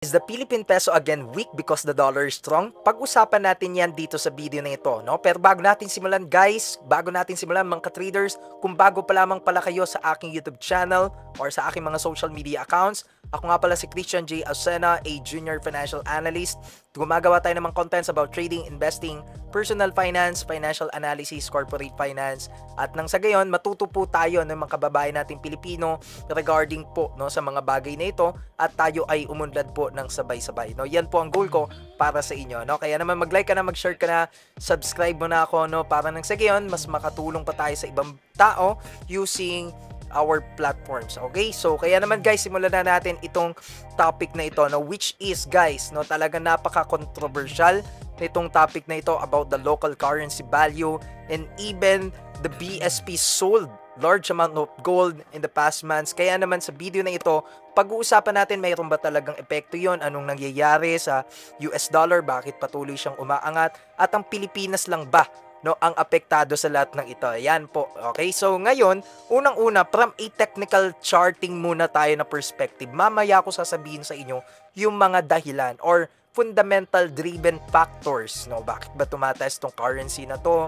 Is the Philippine peso again weak because the dollar is strong? Pag-usapan natin yan dito sa video na ito, no? Pero bago natin simulan guys, bago natin simulan mga ka-traders, kung bago pa lamang pala kayo sa aking YouTube channel or sa aking mga social media accounts, ako nga pala si Christian J. Asena, a junior financial analyst. Gumagawa tayo ng mga contents about trading, investing, personal finance, financial analysis, corporate finance, at nang sa gayon, matuto po tayo ng mga kababayan nating Pilipino regarding po no, sa mga bagay na ito at tayo ay umunlad po ng sabay-sabay. No? Yan po ang goal ko para sa inyo. No? Kaya naman mag-like ka na, mag-share ka na, subscribe mo na ako no? Para nang sa gayon, mas makatulong pa tayo sa ibang tao using our platforms. Okay? So, kaya naman guys, simulan na natin itong topic na ito, no, which is guys, no, talagang napaka-controversial nitong topic na ito about the local currency value, and even the BSP sold large amount of gold in the past months. Kaya naman sa video na ito, pag-uusapan natin mayroon ba talagang epekto yon, anong nangyayari sa US dollar, bakit patuloy siyang umaangat, at ang Pilipinas lang ba no ang apektado sa lahat ng ito. Yan po. Okay? So ngayon, unang-una from a technical charting muna tayo na perspective. Mamaya ko sasabihin sa inyo yung mga dahilan or fundamental driven factors, no? Bakit ba tumataas tong currency na to?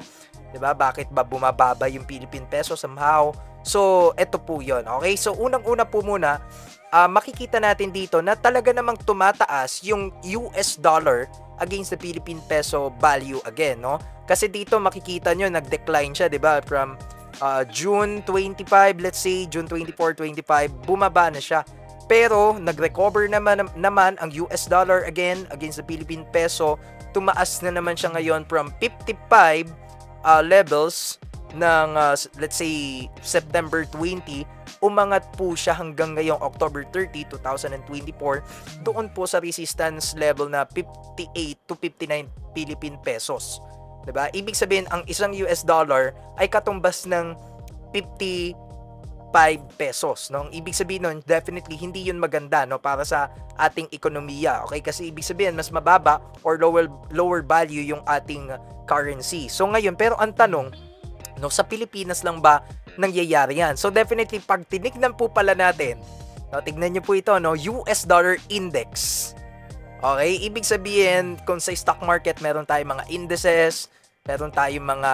'Di ba? Bakit ba bumababa yung Philippine peso somehow? So, ito po 'yon. Okay? So unang-una po muna, makikita natin dito na talaga namang tumataas yung US dollar against the Philippine peso value again, no? Kasi dito makikita nyo, nag-decline siya, 'di ba? From June 25, let's say, June 24, 25, bumaba na siya. Pero nag-recover naman ang US dollar again against the Philippine peso. Tumaas na naman siya ngayon from 55 levels ng let's say September 20, umangat po siya hanggang ngayong October 30, 2024 doon po sa resistance level na 58 to 59 Philippine pesos. 'Di ba? Ibig sabihin ang isang US dollar ay katumbas ng 55 pesos, no? Ibig sabihin nun, definitely hindi 'yun maganda, no, para sa ating ekonomiya. Okay? Kasi ibig sabihin mas mababa or lower value yung ating currency. So ngayon, pero ang tanong, no, sa Pilipinas lang ba nangyayari yan? So definitely pag tinignan po pala natin, no, tignan niyo po ito, no, US dollar index. Okay, ibig sabihin kung sa stock market meron tayong mga indices, meron tayong mga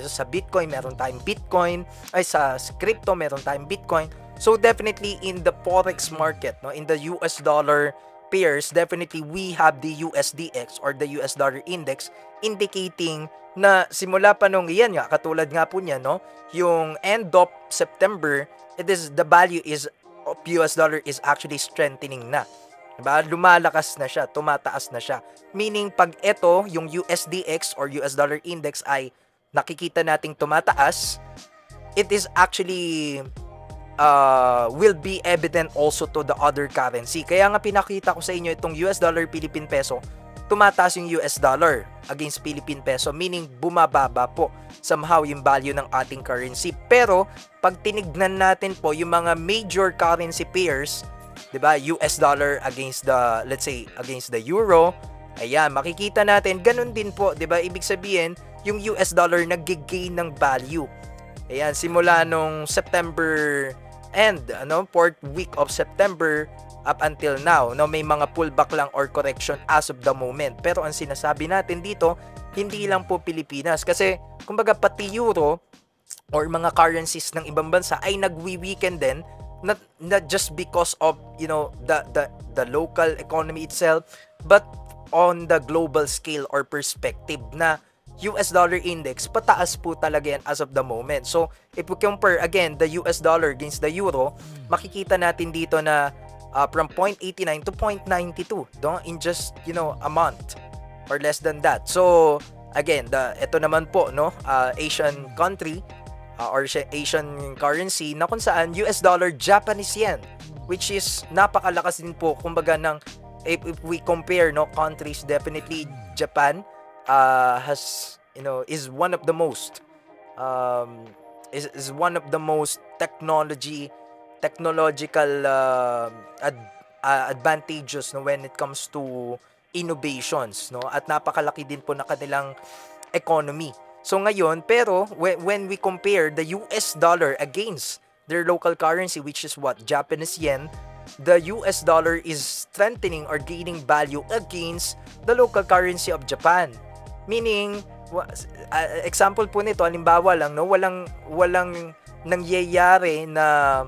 sa Bitcoin, meron tayong Bitcoin, ay sa crypto meron tayong Bitcoin. So definitely in the forex market, no, in the US dollar pairs, definitely we have the USDX or the US dollar index indicating na simula pa nung iyan nga, katulad nga po niya, no, yung end of September, the value is of US dollar is actually strengthening na. Diba? Lumalakas na siya, tumataas na siya. Meaning, pag ito, yung USDX or US dollar index ay nakikita nating tumataas, it is actually will be evident also to the other currency. Kaya nga pinakita ko sa inyo itong US dollar Philippine peso, tumataas yung US dollar against Philippine peso, meaning bumababa po somehow yung value ng ating currency. Pero pag tinignan natin po yung mga major currency pairs, 'di ba? US dollar against the, let's say, against the euro, ayan, makikita natin ganun din po, 'di ba? Ibig sabihin, yung US dollar nag-gain ng value. Ayan, simula nung September end, ano, fourth week of September up until now, no, may mga pullback lang or correction as of the moment. Pero ang sinasabi natin dito, hindi lang po Pilipinas, kasi kumbaga pati euro or mga currencies ng ibang bansa ay nagwi-weaken din, not just because of, you know, the local economy itself, but on the global scale or perspective na US dollar index pataas po talaga yan as of the moment. So if we compare again the US dollar against the euro, makikita natin dito na from 0.89 to 0.92, no, in just, you know, a month or less than that. So again, ito naman po, no, Asian country or Asian currency na kung saan US dollar, Japanese yen, which is napakalakas din po kumbaga ng, if we compare, no, countries, definitely Japan has, you know, is one of the most is one of the most technological advantageous, no, when it comes to innovations, no, at napakalaki din po na kanilang economy. So ngayon, pero when we compare the US dollar against their local currency, which is what, Japanese yen, the US dollar is strengthening or gaining value against the local currency of Japan. Meaning, example po nito, halimbawa lang, no, walang nangyayari na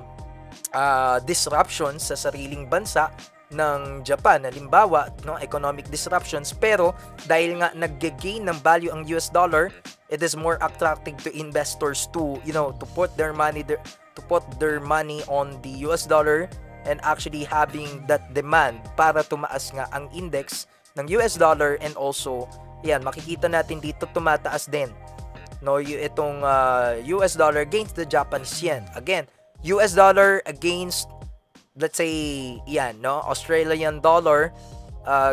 disruptions sa sariling bansa ng Japan, halimbawa, no, economic disruptions, pero dahil nga nag-gain ng value ang US dollar, it is more attractive to investors to, to put their money on the US dollar, and actually having that demand para tumaas nga ang index ng US dollar. And also, yan, makikita natin dito tumataas din, no, itong US dollar against the Japanese yen. Again, US dollar against, let's say, yan, no, Australian dollar,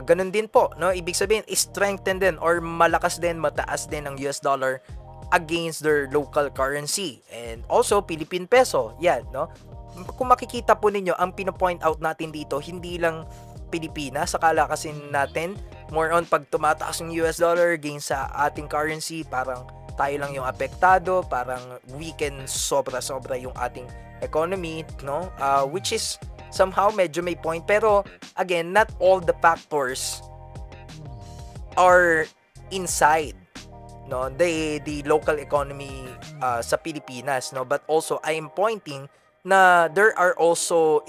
ganun din po, no, ibig sabihin, strengthen din or malakas din, mataas din ang US dollar against their local currency. And also, Philippine peso, yan, no. Kung makikita po ninyo, ang pino-point out natin dito, hindi lang Pilipinas, akala kasi natin, more on pag tumataas yung US dollar against sa ating currency, parang tayo lang yung apektado, parang weaken sobra-sobra yung ating economy, no? Which is somehow medyo may point, pero again, not all the factors are inside, no, the local economy sa Pilipinas, no, but also I am pointing na there are also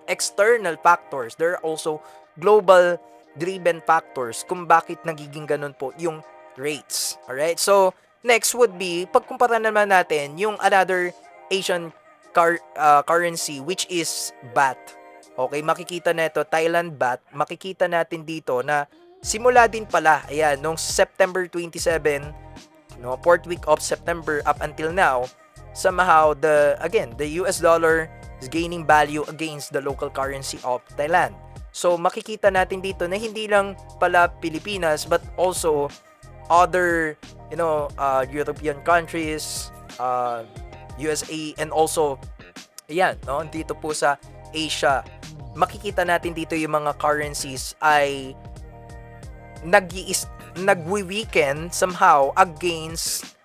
external factors, there are also global driven factors kung bakit nagiging ganun po yung rates. Alright, so next would be, pagkumpara naman natin yung another Asian currency, which is baht. Okay, makikita na ito, Thailand baht, makikita natin dito na simula din pala, ayan, nung September 27, no, 4th week of September up until now, somehow the US dollar is gaining value against the local currency of Thailand. So makikita natin dito na hindi lang pala Pilipinas, but also other, European countries, USA, and also, ayan, no, dito po sa Asia, makikita natin dito yung mga currencies ay nagwi-weaken somehow against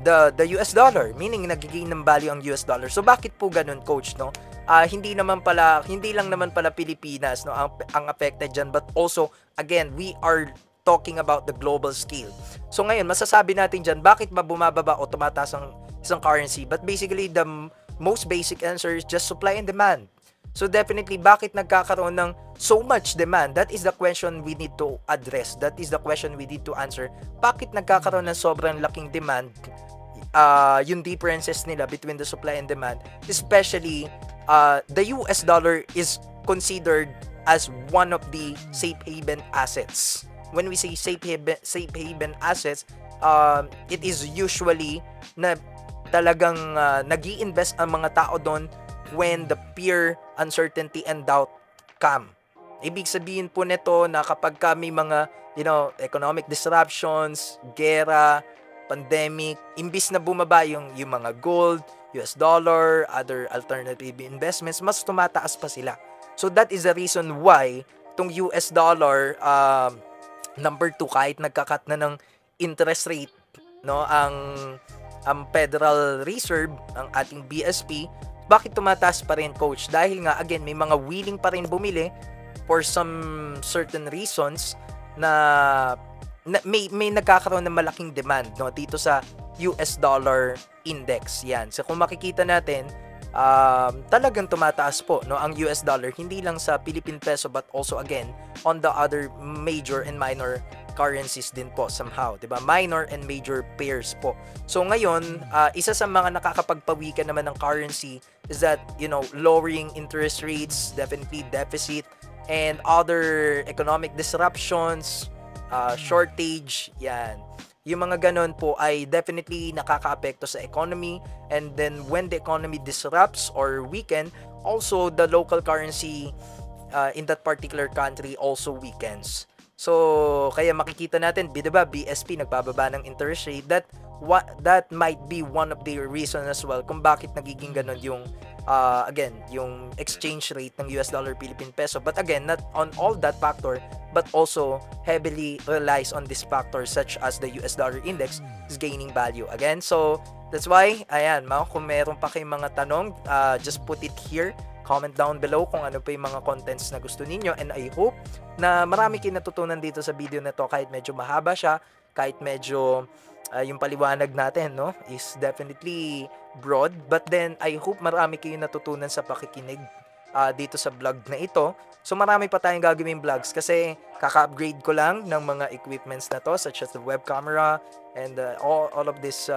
the US dollar, meaning nagigain ng value ang US dollar. So bakit po ganun, coach, no? Hindi lang naman pala Pilipinas, no, ang affected diyan, but also again, we are talking about the global scale. So ngayon, masasabi natin diyan bakit ba bumababa o tumataas ang isang currency? But basically, the most basic answer is just supply and demand. So definitely, bakit nagkakaroon ng so much demand? That is the question we need to address. That is the question we need to answer. Bakit nagkakaroon ng sobrang laking demand? Yung differences nila between the supply and demand, especially the US dollar is considered as one of the safe haven assets. When we say safe haven assets, it is usually na talagang nag-i-invest ang mga tao doon when the fear, uncertainty, and doubt come. Ibig sabihin po nito na kapag may mga, economic disruptions, gera, pandemic, imbis na bumaba yung mga gold, US dollar, other alternative investments, mas tumataas pa sila. So that is the reason why itong US dollar, number 2, kahit nagkakat na ng interest rate, no, ang Federal Reserve, ang ating BSP, bakit tumataas pa rin, coach? Dahil nga, again, may mga willing pa rin bumili for some certain reasons na may nagkakaroon ng malaking demand, no, dito sa US dollar index. Yan. So kung makikita natin, talagang tumataas po, no, ang US dollar, hindi lang sa Philippine peso but also again on the other major and minor currencies din po somehow, 'di ba? Minor and major pairs po. So ngayon, isa sa mga nakakapagpawikan naman ng currency is that, lowering interest rates, definitely deficit, and other economic disruptions, shortage, yan. Yung mga ganon po ay definitely nakakaapekto sa economy, and then when the economy disrupts or weaken, also the local currency in that particular country also weakens. So kaya makikita natin, diba, BSP nagbababa ng interest rate. That might be one of the reasons as well kung bakit nagiging ganon yung again, yung exchange rate ng US dollar Philippine peso. But again, not on all that factor, but also heavily relies on this factor such as the US dollar index is gaining value again. So that's why, ayan, kung meron pa kayong mga tanong, just put it here, Comment down below kung ano pa yung mga contents na gusto ninyo, and I hope na marami kayo natutunan dito sa video na to, kahit medyo mahaba siya, kahit medyo yung paliwanag natin, no, is definitely broad, but then I hope marami kayo natutunan sa pakikinig dito sa vlog na ito. So marami pa tayong gagawing vlogs kasi kaka-upgrade ko lang ng mga equipments na to, such as the web camera and all of this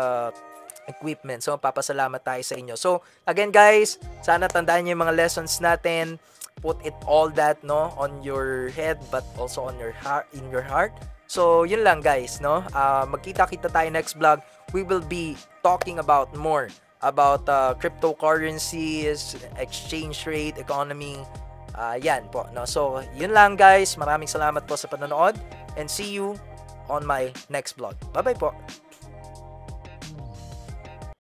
equipment. So papasalamat tayo sa inyo. So again guys, sana tandaan niyo yung mga lessons natin. Put it all that, no, on your head but also on your heart, in your heart. So yun lang guys, no. Magkita-kita tayo next vlog. We will be talking about more about cryptocurrencies, exchange rate, economy. Yan po, no. So yun lang guys. Maraming salamat po sa panonood and see you on my next vlog. Bye-bye po.